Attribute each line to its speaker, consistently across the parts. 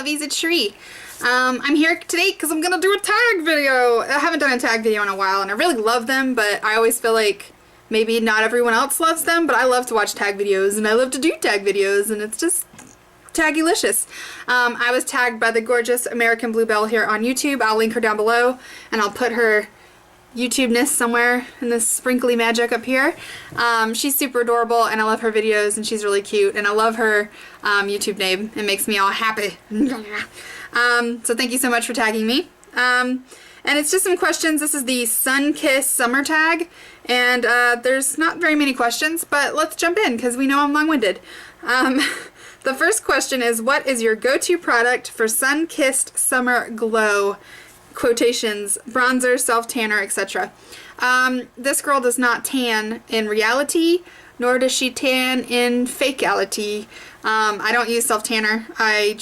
Speaker 1: lovies, it's Sheree. I'm here today because I'm gonna do a tag video. I haven't done a tag video in a while and I really love them, but I always feel like maybe not everyone else loves them, but I love to watch tag videos and I love to do tag videos and it's just taggylicious. I was tagged by the gorgeous American Bluebell here on YouTube. I'll link her down below and I'll put her YouTube-ness somewhere in this sprinkly magic up here. She's super adorable and I love her videos and she's really cute and I love her YouTube name. It makes me all happy. So thank you so much for tagging me. And it's just some questions. This is the Sunkissed Summer Tag and there's not very many questions, but let's jump in because we know I'm long-winded. The first question is, what is your go-to product for sun-kissed summer glow? Quotations, bronzer, self-tanner, etc. This girl does not tan in reality, nor does she tan in fakeality. I don't use self-tanner. I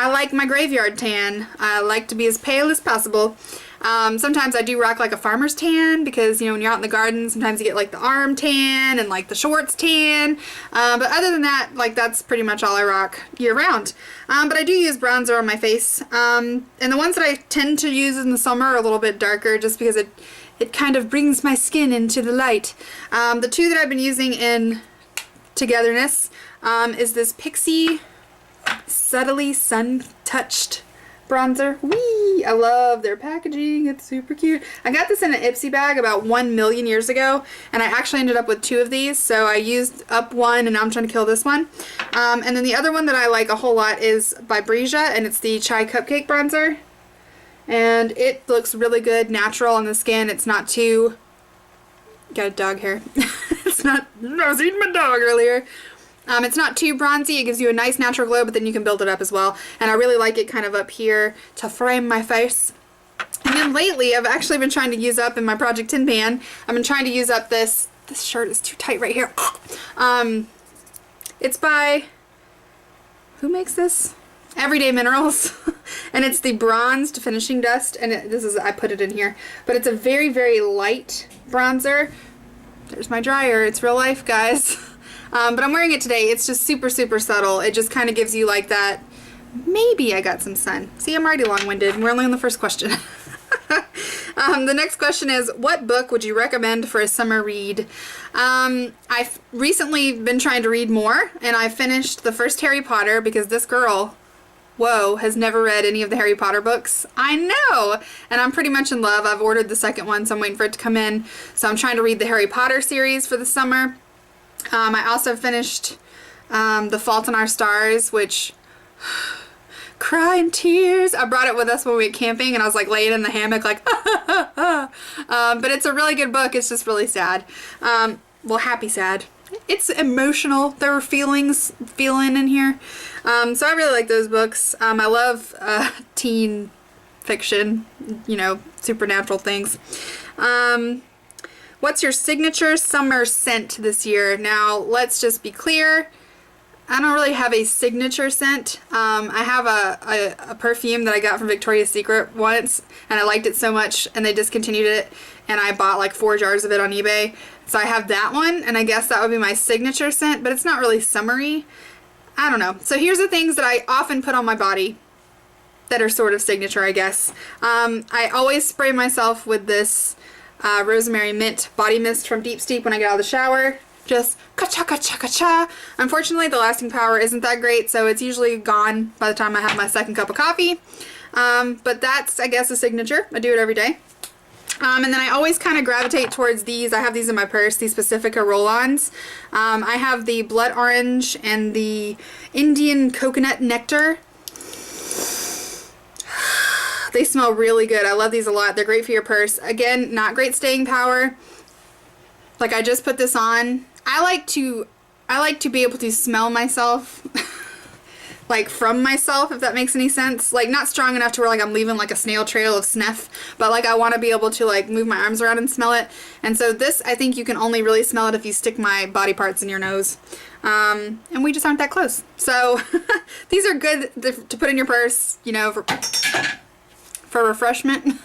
Speaker 1: like my graveyard tan. I like to be as pale as possible. Sometimes I do rock like a farmer's tan because, you know, when you're out in the garden, sometimes you get like the arm tan and like the shorts tan. But other than that, like that's pretty much all I rock year round. But I do use bronzer on my face. And the ones that I tend to use in the summer are a little bit darker just because it kind of brings my skin into the light. The two that I've been using in togetherness is this Pixie Subtly Sun-Touched bronzer. Whee! I love their packaging. It's super cute. I got this in an Ipsy bag about 1,000,000 years ago and I actually ended up with 2 of these, so I used up one and now I'm trying to kill this one. And then the other one that I like a whole lot is by Breesia and it's the Chai Cupcake bronzer and it looks really good, natural on the skin. It's not too... Got a dog hair. It's not... I was eating my dog earlier. It's not too bronzy. It gives you a nice natural glow, but then you can build it up as well. And I really like it kind of up here to frame my face. And then lately, I've actually been trying to use up in my Project Tin Pan, I've been trying to use up this shirt is too tight right here. It's by, who makes this? Everyday Minerals. And it's the Bronzed Finishing Dust. And I put it in here. But it's a very, very light bronzer. There's my dryer. It's real life, guys. But I'm wearing it today. It's just super, super subtle. It just kind of gives you like that, maybe I got some sun. See, I'm already long-winded and we're only on the first question. The next question is, what book would you recommend for a summer read? I've recently been trying to read more and I finished the first Harry Potter because this girl, whoa, has never read any of the Harry Potter books. I know! And I'm pretty much in love. I've ordered the second one, so I'm waiting for it to come in. So I'm trying to read the Harry Potter series for the summer. I also finished The Fault in Our Stars, which crying tears. I brought it with us when we went camping and I was like laying in the hammock like but it's a really good book. It's just really sad. Well, happy sad. It's emotional. There were feeling in here. So I really like those books. I love teen fiction, you know, supernatural things. What's your signature summer scent this year? Now, let's just be clear. I don't really have a signature scent. I have a perfume that I got from Victoria's Secret once, and I liked it so much, and they discontinued it, and I bought like 4 jars of it on eBay. So I have that one, and I guess that would be my signature scent, but it's not really summery. I don't know. So here's the things that I often put on my body that are sort of signature, I guess. I always spray myself with this rosemary mint body mist from Deep Steep when I get out of the shower. Just ka-cha, ka-cha, ka-cha. Unfortunately, the lasting power isn't that great, so it's usually gone by the time I have my second cup of coffee. But that's, I guess, a signature. I do it every day. And then I always kind of gravitate towards these. I have these in my purse, these Pacifica roll-ons. I have the blood orange and the Indian coconut nectar. They smell really good. I love these a lot. They're great for your purse. Again, not great staying power. Like, I just put this on. I like to be able to smell myself like from myself, if that makes any sense. Like, not strong enough to where like I'm leaving like a snail trail of sniff, but like I want to be able to like move my arms around and smell it. And so this, I think you can only really smell it if you stick my body parts in your nose. And we just aren't that close. So these are good to put in your purse, you know, for refreshment.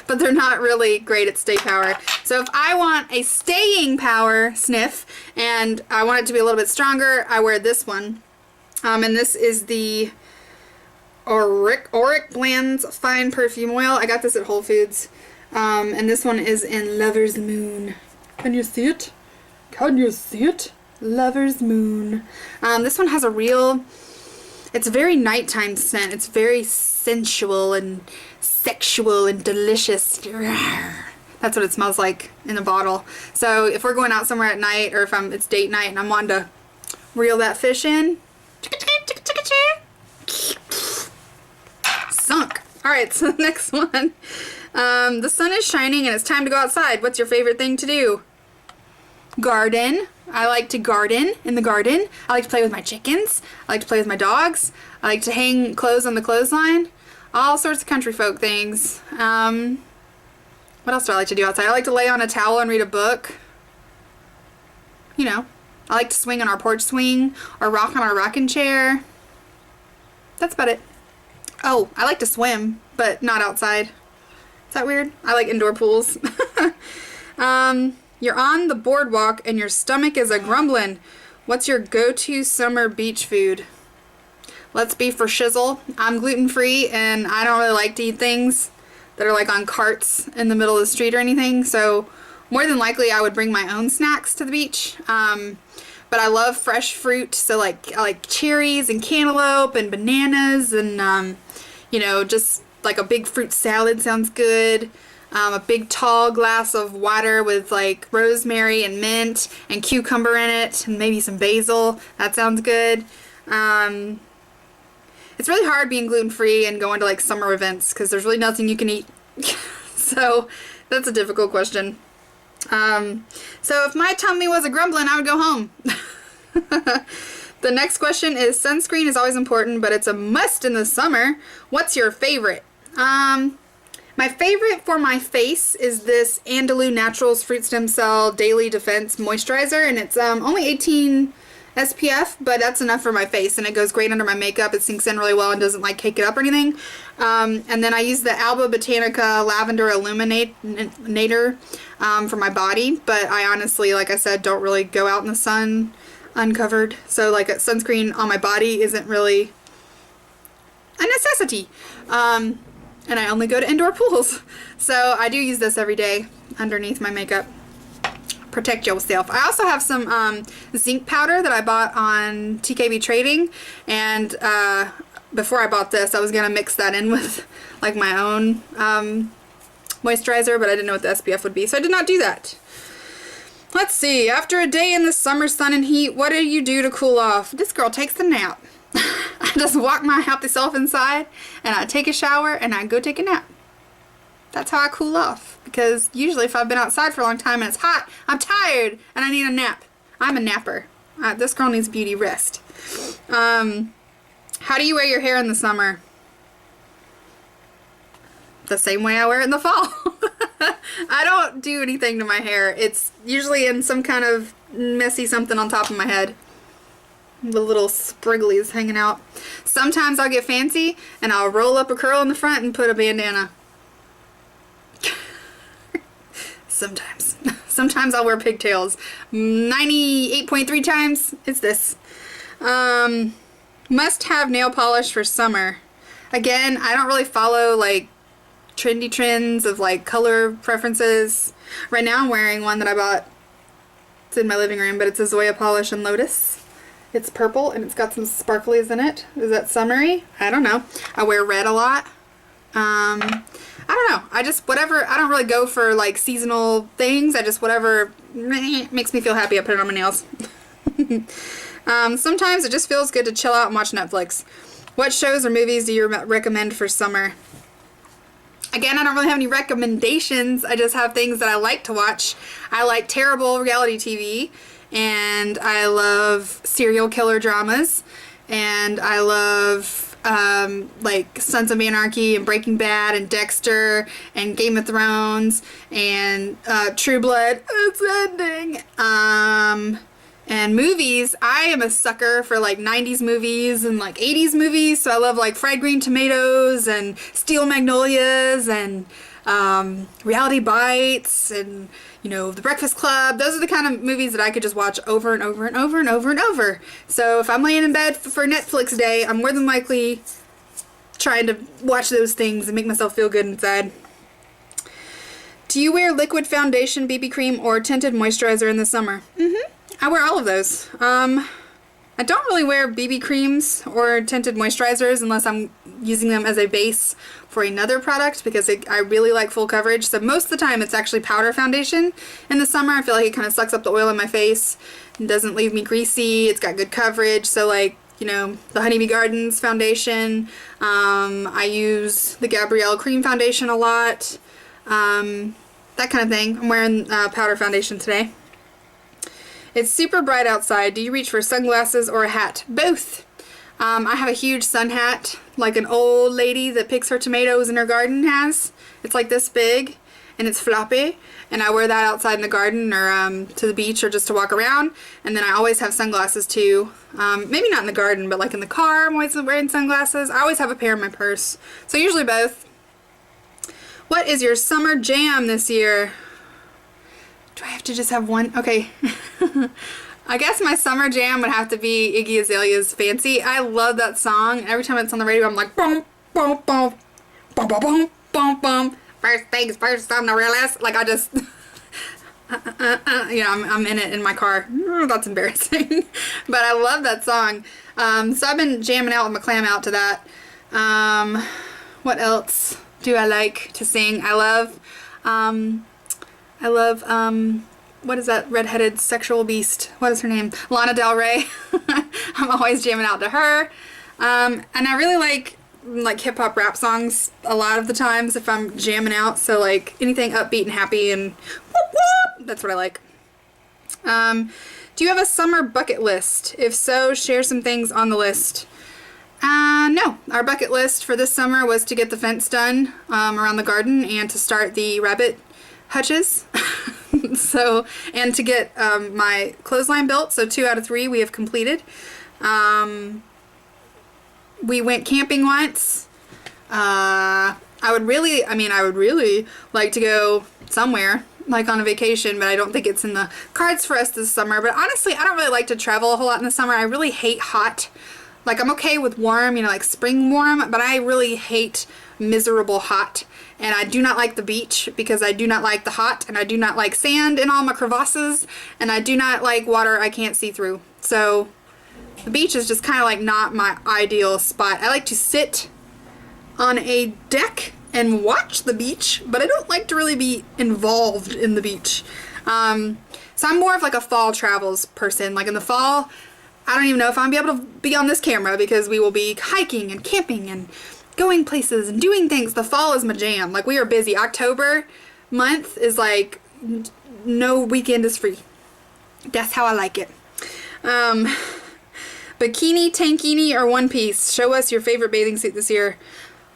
Speaker 1: But they're not really great at stay power. So if I want a staying power sniff and I want it to be a little bit stronger, I wear this one. And this is the Auric Blends Fine Perfume Oil. I got this at Whole Foods. And this one is in Lover's Moon. Can you see it? Can you see it? Lover's Moon. This one has a real, it's a very nighttime scent. It's very sensual and sexual and delicious. That's what it smells like in the bottle. So if we're going out somewhere at night, or if it's date night and I'm wanting to reel that fish in, sunk. Alright, so the next one. The sun is shining and it's time to go outside. What's your favorite thing to do? Garden. I like to garden in the garden. I like to play with my chickens. I like to play with my dogs. I like to hang clothes on the clothesline. All sorts of country folk things. What else do I like to do outside? I like to lay on a towel and read a book. You know, I like to swing on our porch swing or rock on our rocking chair. That's about it. Oh, I like to swim, but not outside. Is that weird? I like indoor pools. You're on the boardwalk and your stomach is a grumbling. What's your go-to summer beach food? Let's be for shizzle. I'm gluten-free and I don't really like to eat things that are like on carts in the middle of the street or anything. So more than likely I would bring my own snacks to the beach. But I love fresh fruit. So I like cherries and cantaloupe and bananas and, you know, just like a big fruit salad sounds good. A big tall glass of water with like rosemary and mint and cucumber in it and maybe some basil. That sounds good. It's really hard being gluten-free and going to like summer events because there's really nothing you can eat. So that's a difficult question. So if my tummy was a grumbling, I would go home. The next question is, sunscreen is always important, but it's a must in the summer. What's your favorite? My favorite for my face is this Andalou Naturals Fruit Stem Cell Daily Defense Moisturizer, and it's only 18 SPF, but that's enough for my face, and it goes great under my makeup. It sinks in really well and doesn't like cake it up or anything. And then I use the Alba Botanica Lavender Illuminator for my body, but I honestly, like I said, don't really go out in the sun uncovered, so like a sunscreen on my body isn't really a necessity. And I only go to indoor pools, so I do use this every day underneath my makeup. Protect yourself. I also have some zinc powder that I bought on TKB Trading, and before I bought this I was gonna mix that in with like my own moisturizer, but I didn't know what the SPF would be, so I did not do that. Let's see, after a day in the summer sun and heat, what do you do to cool off? This girl takes a nap. I just walk my happy self inside and I take a shower and I go take a nap. That's how I cool off, because usually if I've been outside for a long time and it's hot, I'm tired and I need a nap. I'm a napper. This girl needs beauty rest. How do you wear your hair in the summer? The same way I wear it in the fall. I don't do anything to my hair. It's usually in some kind of messy something on top of my head. The little sprigglies hanging out. Sometimes I'll get fancy and I'll roll up a curl in the front and put a bandana. Sometimes. Sometimes I'll wear pigtails. 98.3 times it's this. Must have nail polish for summer. Again, I don't really follow like trendy trends of like color preferences. Right now I'm wearing one that I bought. It's in my living room, but it's a Zoya polish and lotus. It's purple and it's got some sparklies in it. Is that summery? I don't know. I wear red a lot. I don't know. I just, whatever, I don't really go for like seasonal things. I just, whatever makes me feel happy, I put it on my nails. Sometimes it just feels good to chill out and watch Netflix. What shows or movies do you recommend for summer? Again, I don't really have any recommendations. I just have things that I like to watch. I like terrible reality TV, and I love serial killer dramas, and I love like Sons of Anarchy and Breaking Bad and Dexter and Game of Thrones and True Blood. It's ending. And movies, I am a sucker for like 90s movies and like 80s movies, so I love like Fried Green Tomatoes and Steel Magnolias and Reality Bites and, you know, The Breakfast Club. Those are the kind of movies that I could just watch over and over and over and over and over. So if I'm laying in bed for Netflix day, I'm more than likely trying to watch those things and make myself feel good inside. Do you wear liquid foundation, BB cream, or tinted moisturizer in the summer? I wear all of those. I don't really wear BB creams or tinted moisturizers unless I'm using them as a base for another product because I really like full coverage. So most of the time it's actually powder foundation. In the summer I feel like it kind of sucks up the oil in my face and doesn't leave me greasy. It's got good coverage. So like, you know, the Honeybee Gardens foundation. I use the Gabrielle cream foundation a lot. That kind of thing. I'm wearing powder foundation today. It's super bright outside. Do you reach for sunglasses or a hat? Both. I have a huge sun hat, like an old lady that picks her tomatoes in her garden has. It's like this big, and it's floppy, and I wear that outside in the garden or to the beach or just to walk around. And then I always have sunglasses too. Maybe not in the garden, but like in the car I'm always wearing sunglasses. I always have a pair in my purse. So usually both. What is your summer jam this year? Do I have to just have one? Okay. I guess my summer jam would have to be Iggy Azalea's Fancy. I love that song. Every time it's on the radio, I'm like, boom, boom, boom, boom, boom, boom, boom, boom. First things first, I'm the realest. Like, I just, you know, I'm in it in my car. That's embarrassing. But I love that song. So I've been jamming out with my clam out to that. What else do I like to sing? I love, what is that redheaded sexual beast? What is her name? Lana Del Rey. I'm always jamming out to her. And I really like hip hop rap songs a lot of the times if I'm jamming out. So like anything upbeat and happy and whoop whoop, that's what I like. Do you have a summer bucket list? If so, share some things on the list. No. Our bucket list for this summer was to get the fence done around the garden and to start the rabbit hutches. So, and to get my clothesline built. So 2 out of 3 we have completed. We went camping once. I would really like to go somewhere, like on a vacation, but I don't think it's in the cards for us this summer. But honestly, I don't really like to travel a whole lot in the summer. I really hate hot. Like, I'm okay with warm, you know, like spring warm, but I really hate miserable hot. And I do not like the beach because I do not like the hot, and I do not like sand in all my crevasses, and I do not like water I can't see through. So the beach is just kind of like not my ideal spot. I like to sit on a deck and watch the beach, but I don't like to really be involved in the beach. So I'm more of like a fall travels person. Like in the fall, I don't even know if I'm gonna be able to be on this camera because we will be hiking and camping and going places and doing things. The fall is my jam. Like, we are busy. October month is like no weekend is free. That's how I like it. Bikini, tankini, or one piece? Show us your favorite bathing suit this year.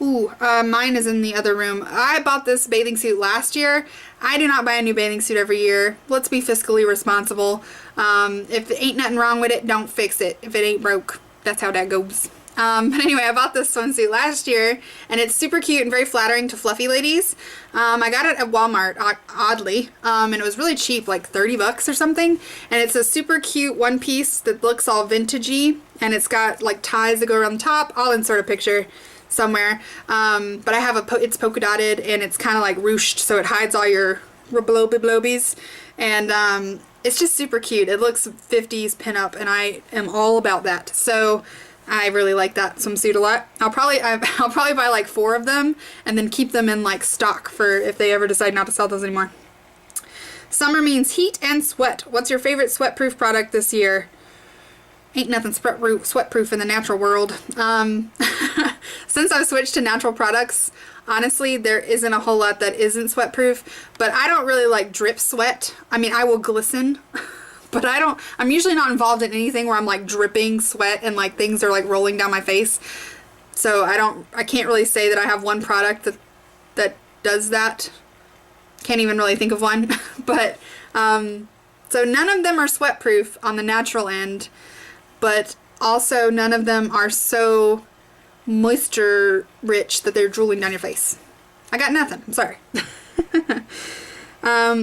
Speaker 1: Ooh, mine is in the other room. I bought this bathing suit last year. I do not buy a new bathing suit every year. Let's be fiscally responsible. If it ain't nothing wrong with it, don't fix it. If it ain't broke, that's how that goes. But anyway, I bought this swimsuit last year, and it's super cute and very flattering to fluffy ladies. I got it at Walmart, oddly, and it was really cheap, like 30 bucks or something. And it's a super cute one piece that looks all vintagey, and it's got like ties that go around the top. I'll insert a picture somewhere. But I have it's polka dotted, and it's kind of like ruched, so it hides all your blobies. And it's just super cute. It looks 50s pinup, and I am all about that. So I really like that swimsuit a lot. I'll probably buy like 4 of them and then keep them in like stock for if they ever decide not to sell those anymore. Summer means heat and sweat. What's your favorite Sweatproof product this year? Ain't nothing sweatproof in the natural world. Since I've switched to natural products, honestly, there isn't a whole lot that isn't Sweatproof, but I don't really like drip sweat. I mean, I will glisten. But I'm usually not involved in anything where I'm like dripping sweat and like things are like rolling down my face. So I can't really say that I have one product that does that. Can't even really think of one. But, so none of them are sweatproof on the natural end, but also none of them are so moisture rich that they're drooling down your face. I got nothing. I'm sorry.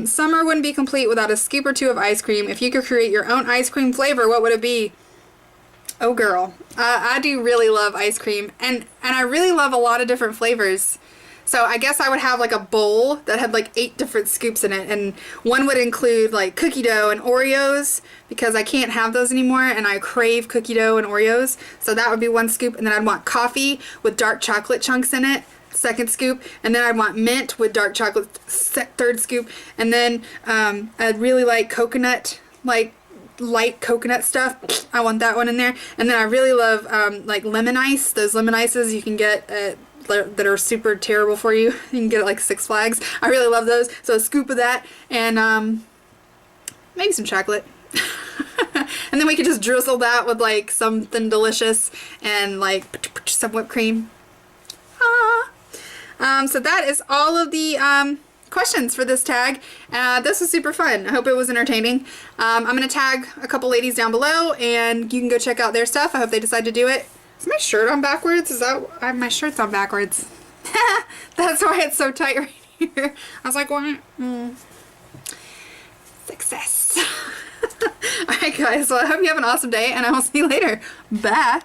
Speaker 1: Summer wouldn't be complete without a scoop or 2 of ice cream. If you could create your own ice cream flavor, what would it be? Oh girl, I do really love ice cream, and I really love a lot of different flavors. So I guess I would have like a bowl that had like 8 different scoops in it, and one would include like cookie dough and Oreos because I can't have those anymore and I crave cookie dough and Oreos. So that would be 1 scoop, and then I'd want coffee with dark chocolate chunks in it, 2nd scoop, and then I'd want mint with dark chocolate, 3rd scoop, and then I'd really like coconut, like light coconut stuff. I want that one in there, and then I really love like lemon ice. Those lemon ices you can get at that are super terrible for you. You can get it like Six Flags. I really love those. So a scoop of that and maybe some chocolate. And then we could just drizzle that with like something delicious and like some whipped cream. So that is all of the questions for this tag. This was super fun. I hope it was entertaining. I'm going to tag a couple ladies down below and you can go check out their stuff. I hope they decide to do it. Is my shirt on backwards? Is that... my shirt's on backwards. That's why it's so tight right here. I was like, what? Success. Alright guys, well I hope you have an awesome day and I will see you later. Bye.